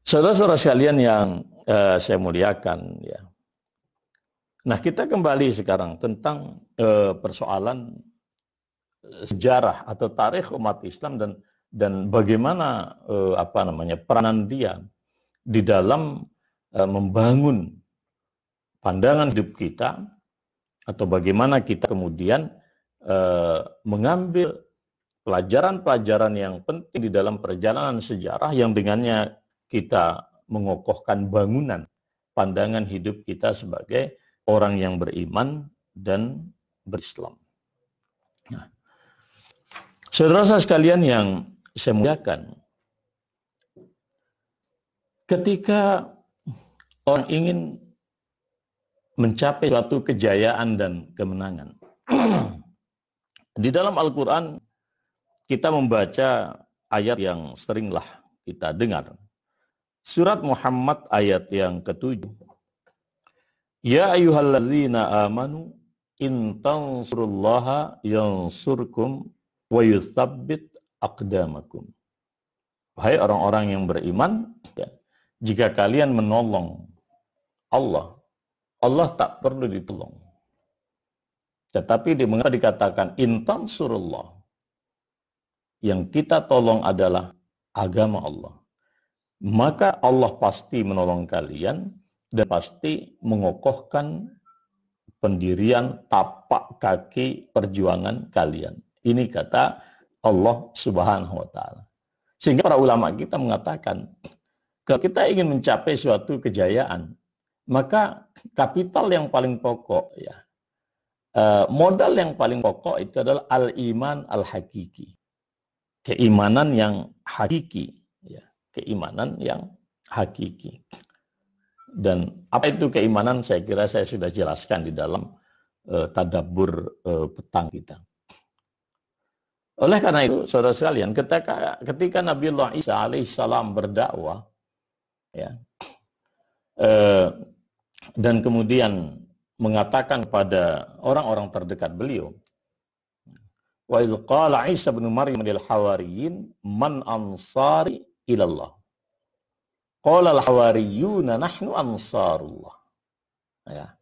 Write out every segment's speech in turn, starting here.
Saudara-saudara sekalian yang saya muliakan, ya. Nah, kita kembali sekarang tentang persoalan sejarah atau tarikh umat Islam dan bagaimana peranan dia di dalam membangun pandangan hidup kita, atau bagaimana kita kemudian mengambil pelajaran-pelajaran yang penting di dalam perjalanan sejarah yang dengannya kita mengokohkan bangunan pandangan hidup kita sebagai orang yang beriman dan berislam. Nah, saudara-saudara sekalian yang saya muliakan, ketika orang ingin mencapai suatu kejayaan dan kemenangan, di dalam Al-Quran kita membaca ayat yang seringlah kita dengar. Surat Muhammad ayat yang ke-7. Ya ayyuhalladzina amanu in tansurullaha yansurkum wa yutsabbit aqdamakum. Wahai orang-orang yang beriman, ya, jika kalian menolong Allah, Allah tak perlu ditolong. Tetapi mengapa dikatakan in tansurullah? Yang kita tolong adalah agama Allah. Maka Allah pasti menolong kalian dan pasti mengokohkan pendirian tapak kaki perjuangan kalian. Ini kata Allah Subhanahu wa Ta'ala. Sehingga para ulama kita mengatakan, kalau kita ingin mencapai suatu kejayaan, maka kapital yang paling pokok, ya, modal yang paling pokok itu adalah al-iman al-hakiki. Keimanan yang hakiki. Keimanan yang hakiki. Dan apa itu keimanan, saya kira saya sudah jelaskan di dalam tadabbur petang kita. Oleh karena itu, saudara sekalian, ketika Nabiullah Isa alaihissalam berdakwah, ya, dan kemudian mengatakan pada orang-orang terdekat beliau, wa idz qala Isa bin Maryam lil hawariyin man ansari ilallah. Qala al-hawariyuna nahnu ansarullah. Ya.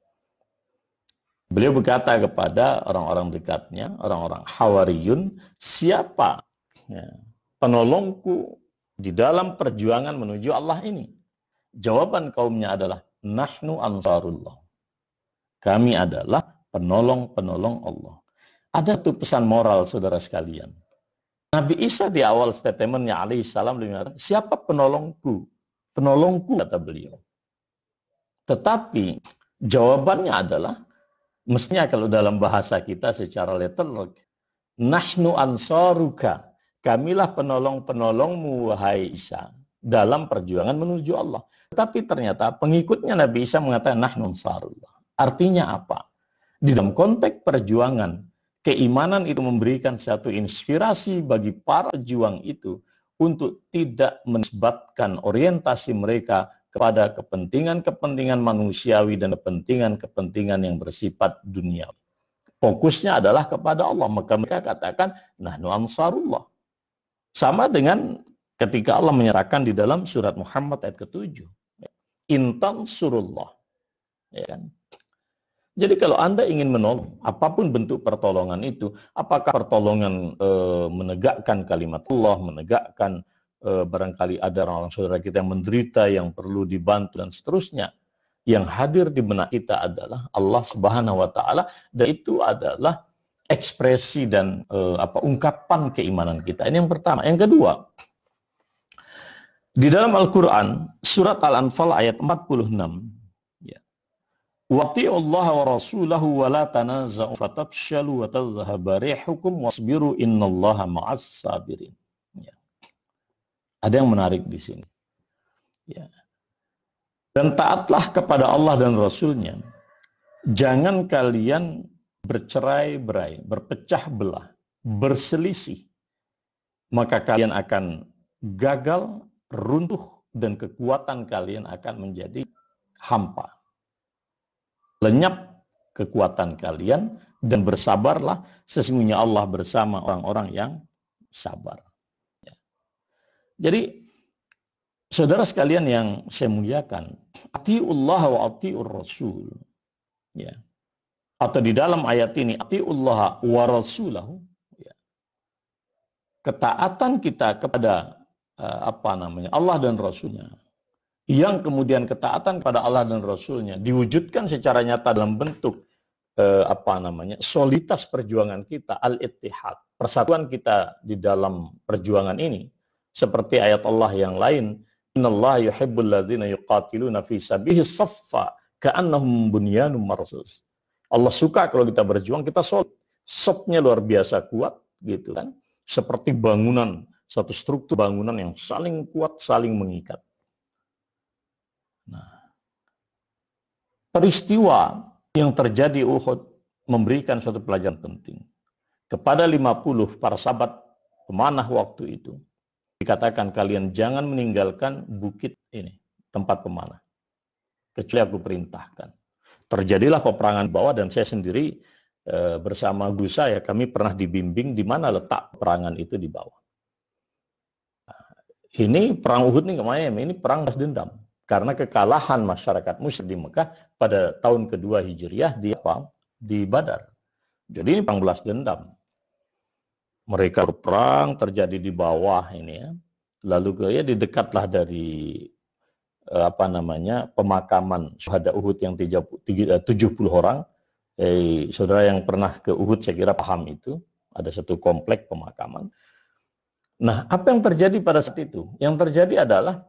Beliau berkata kepada orang-orang dekatnya, orang-orang hawariyun, siapa, ya, penolongku di dalam perjuangan menuju Allah ini? Jawaban kaumnya adalah nahnu ansarullah. Kami adalah penolong-penolong Allah. Ada tuh pesan moral, saudara sekalian. Nabi Isa di awal statementnya alaihissalam mengatakan, siapa penolongku? Penolongku, kata beliau. Tetapi jawabannya adalah, mestinya kalau dalam bahasa kita secara literal, nahnu ansaruka, kamilah penolong-penolongmu wahai Isa dalam perjuangan menuju Allah. Tetapi ternyata pengikutnya Nabi Isa mengatakan nahnu ansarullah. Artinya apa? Di dalam konteks perjuangan, keimanan itu memberikan satu inspirasi bagi para pejuang itu untuk tidak menisbatkan orientasi mereka kepada kepentingan-kepentingan manusiawi dan kepentingan-kepentingan yang bersifat duniawi. Fokusnya adalah kepada Allah. Maka mereka katakan, nahnu ansarullah. Sama dengan ketika Allah menyerahkan di dalam surat Muhammad ayat ke-7. In tansurullah. Ya kan? Jadi kalau Anda ingin menolong, apapun bentuk pertolongan itu, apakah pertolongan menegakkan kalimat Allah, menegakkan barangkali ada orang saudara kita yang menderita, yang perlu dibantu dan seterusnya. Yang hadir di benak kita adalah Allah Subhanahu wa Ta'ala, dan itu adalah ekspresi dan ungkapan keimanan kita. Ini yang pertama. Yang kedua, di dalam Al-Quran, surat Al-Anfal ayat 46, wati'ullaha wa rasulahu wa la tanaza'u fatafshalu wa tadhhaba rihukum wasbiru innallaha ma'as sabirin. Ya. Ada yang menarik di sini. Ya. Dan taatlah kepada Allah dan Rasulnya. Jangan kalian bercerai-berai, berpecah belah, berselisih. Maka kalian akan gagal, runtuh, dan kekuatan kalian akan menjadi hampa. Lenyap kekuatan kalian dan bersabarlah, sesungguhnya Allah bersama orang-orang yang sabar. Ya. Jadi Saudara sekalian yang saya muliakan, atiullah wa atiur rasul. Ya. Atau di dalam ayat ini, atiullah wa rasulahu. Ya. Ketaatan kita kepada Allah dan Rasulnya. Yang kemudian ketaatan kepada Allah dan Rasulnya diwujudkan secara nyata dalam bentuk soliditas perjuangan kita, al-ittihad, persatuan kita di dalam perjuangan ini, seperti ayat Allah yang lain, innallaha yuhibbul ladzina yuqatiluna fi sabilihi saffa ka'annahum bunyanun marsus. Allah suka kalau kita berjuang, kita solid, sopnya luar biasa kuat, gitu kan, seperti bangunan, satu struktur bangunan yang saling kuat, saling mengikat. Nah, peristiwa yang terjadi Uhud memberikan suatu pelajaran penting. Kepada 50 para sahabat pemanah waktu itu, dikatakan kalian jangan meninggalkan bukit ini, tempat pemanah. Kecuali aku perintahkan. Terjadilah peperangan bawah dan saya sendiri bersama guru saya, kami pernah dibimbing di mana letak peperangan itu di bawah. Nah, ini perang Uhud ini perang balas dendam. Karena kekalahan masyarakat musyrik di Mekah pada tahun kedua Hijriah di Badar. Jadi ini perang balas dendam. Mereka berperang terjadi di bawah ini ya. Lalu didekatlah dari pemakaman syuhada Uhud yang 70 orang. Saudara yang pernah ke Uhud saya kira paham itu. Ada satu komplek pemakaman. Nah, apa yang terjadi pada saat itu? Yang terjadi adalah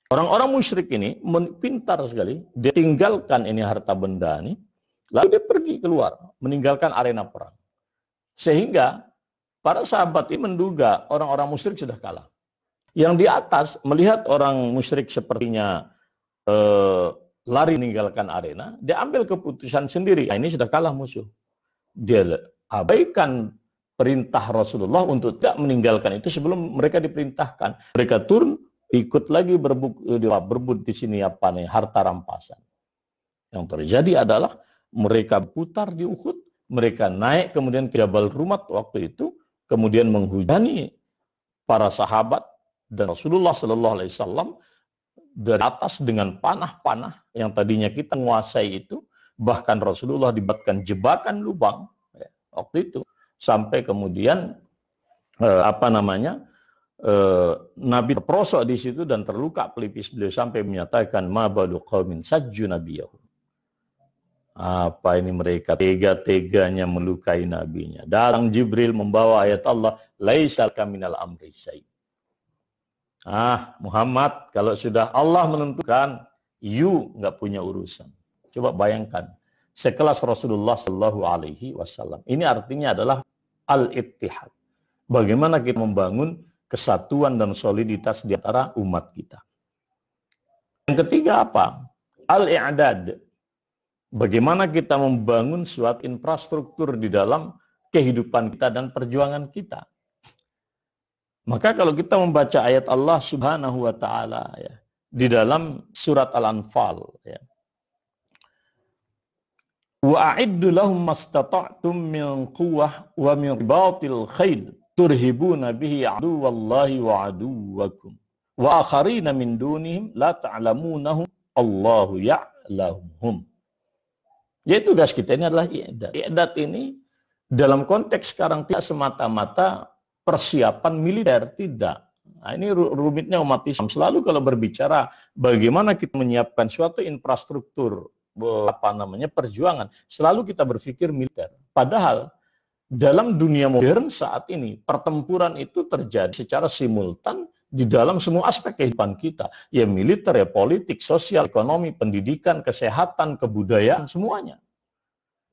orang-orang musyrik ini pintar sekali, dia tinggalkan ini harta benda ini, lalu dia pergi keluar, meninggalkan arena perang. Sehingga para sahabat ini menduga orang-orang musyrik sudah kalah. Yang di atas melihat orang musyrik sepertinya lari meninggalkan arena, dia ambil keputusan sendiri, ini sudah kalah musuh. Dia abaikan perintah Rasulullah untuk tidak meninggalkan itu sebelum mereka diperintahkan. Mereka turun, ikut lagi berebut di sini harta rampasan. Yang terjadi adalah mereka putar di Uhud, mereka naik kemudian ke Jabal Rumat waktu itu, kemudian menghujani para sahabat dan Rasulullah Sallallahu Alaihi Wasallam dari atas dengan panah-panah yang tadinya kita menguasai itu, bahkan Rasulullah dibuatkan jebakan lubang waktu itu sampai kemudian Nabi terperosok di situ dan terluka pelipis beliau sampai menyatakan ma balu qaumin sajju nabiyahum. Apa ini mereka tega-teganya melukai nabinya. Datang Jibril membawa ayat Allah, laisal kaminal amri syai'. Muhammad, kalau sudah Allah menentukan, you nggak punya urusan. Coba bayangkan, sekelas Rasulullah Shallallahu Alaihi Wasallam. Ini artinya adalah al-ittihad. Bagaimana kita membangun kesatuan dan soliditas di antara umat kita. Yang ketiga apa? Al-i'dad. Bagaimana kita membangun suatu infrastruktur di dalam kehidupan kita dan perjuangan kita. Maka kalau kita membaca ayat Allah Subhanahu wa taala ya, di dalam surat Al-Anfal ya. Wa a'iddu lahum mastata'tum min quwwah wa min ribatil khail turhibuna bihi aduwallahi wa aduwakum wa akharina min dunihim la ta'lamunahum Allahu ya'lamuhum. Yaitu tugas kita ini adalah i'dad. I'dad ini dalam konteks sekarang tidak semata-mata persiapan militer, tidak. Nah, ini rumitnya umat Islam. Selalu kalau berbicara bagaimana kita menyiapkan suatu infrastruktur perjuangan, selalu kita berpikir militer. Padahal dalam dunia modern saat ini, pertempuran itu terjadi secara simultan di dalam semua aspek kehidupan kita. Ya militer, ya politik, sosial, ekonomi, pendidikan, kesehatan, kebudayaan, semuanya.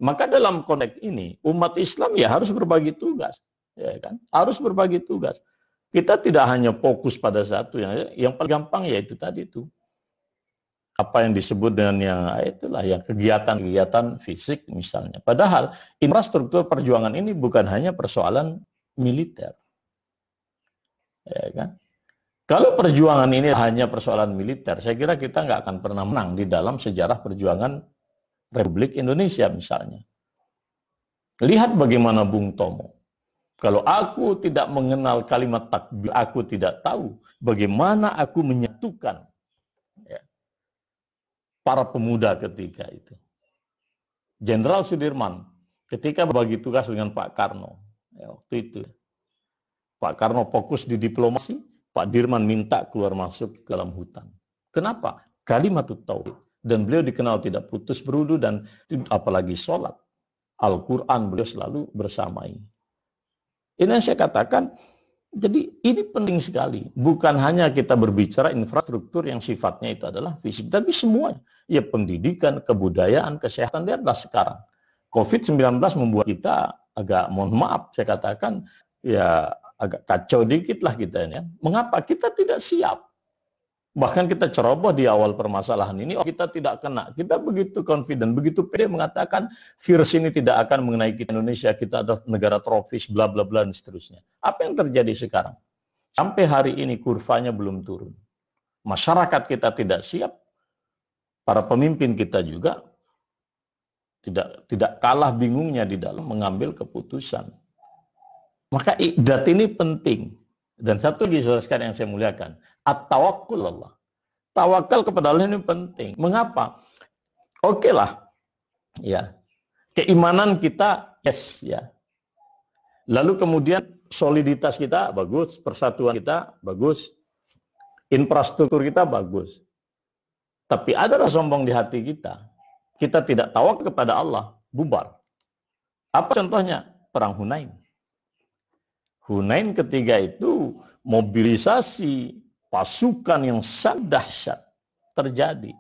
Maka dalam konteks ini, umat Islam ya harus berbagi tugas. Ya kan? Harus berbagi tugas. Kita tidak hanya fokus pada satu, yang paling gampang yaitu tadi itu. Apa yang disebut dengan yang kegiatan-kegiatan fisik misalnya. Padahal infrastruktur perjuangan ini bukan hanya persoalan militer. Ya kan? Kalau perjuangan ini hanya persoalan militer, saya kira kita nggak akan pernah menang di dalam sejarah perjuangan Republik Indonesia misalnya. Lihat bagaimana Bung Tomo. Kalau aku tidak mengenal kalimat takbir, aku tidak tahu bagaimana aku menyatukan ya, para pemuda ketika itu. Jenderal Sudirman ketika berbagi tugas dengan Pak Karno, ya, waktu itu Pak Karno fokus di diplomasi, Pak Dirman minta keluar masuk ke dalam hutan. Kenapa? Kalimatut tauhid. Dan beliau dikenal tidak putus berwudu dan apalagi sholat. Al-Quran beliau selalu bersamai. Ini yang saya katakan, jadi ini penting sekali. Bukan hanya kita berbicara infrastruktur yang sifatnya itu adalah fisik, tapi semuanya. Ya pendidikan, kebudayaan, kesehatan, lihatlah sekarang. COVID-19 membuat kita agak, mohon maaf, saya katakan, ya agak kacau dikit lah kita ini. Mengapa? Kita tidak siap. Bahkan kita ceroboh di awal permasalahan ini, kita tidak kena. Kita begitu confident, begitu pede mengatakan virus ini tidak akan mengenai kita Indonesia, kita adalah negara tropis, bla bla bla dan seterusnya. Apa yang terjadi sekarang? Sampai hari ini kurvanya belum turun. Masyarakat kita tidak siap, para pemimpin kita juga tidak kalah bingungnya di dalam mengambil keputusan. Maka iqdat ini penting. Dan satu lagi saudara sekalian yang saya muliakan, at-tawakkul Allah. Tawakal kepada Allah ini penting. Mengapa? Oke lah, ya. Keimanan kita, yes, ya. Lalu kemudian soliditas kita bagus, persatuan kita bagus, infrastruktur kita bagus. Tapi ada rasa sombong di hati kita. Kita tidak tawakal kepada Allah, bubar. Apa contohnya? Perang Hunain. Hunain ketiga itu mobilisasi pasukan yang sangat dahsyat terjadi.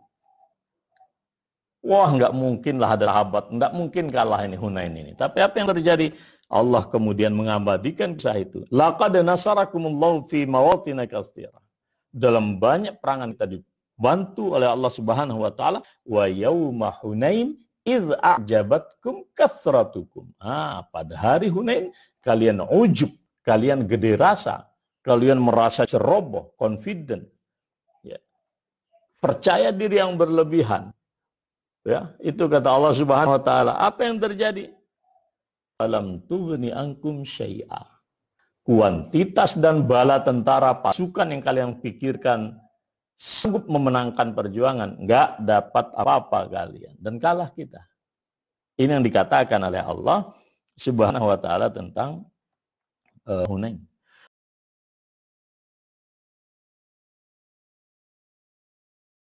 Wah, nggak mungkin lah ada sahabat, nggak mungkin kalah ini Hunain ini. Tapi apa yang terjadi? Allah kemudian mengabadikan kisah itu. Laqad nasarakumullahu fi mawatin katsira. Dalam banyak perangan kita dibantu oleh Allah Subhanahu wa taala. Wa yauma Hunain idz a'jabatkum kathratukum. Pada hari Hunain kalian ujub, kalian gede rasa, kalian merasa ceroboh, confident, ya. Percaya diri yang berlebihan. Ya, itu kata Allah Subhanahu wa taala. Apa yang terjadi? Alam tughni ankum syai'a. Kuantitas dan bala tentara pasukan yang kalian pikirkan sanggup memenangkan perjuangan, enggak dapat apa-apa kalian dan kalah kita. Ini yang dikatakan oleh Allah Subhanahu wa taala tentang Hunain.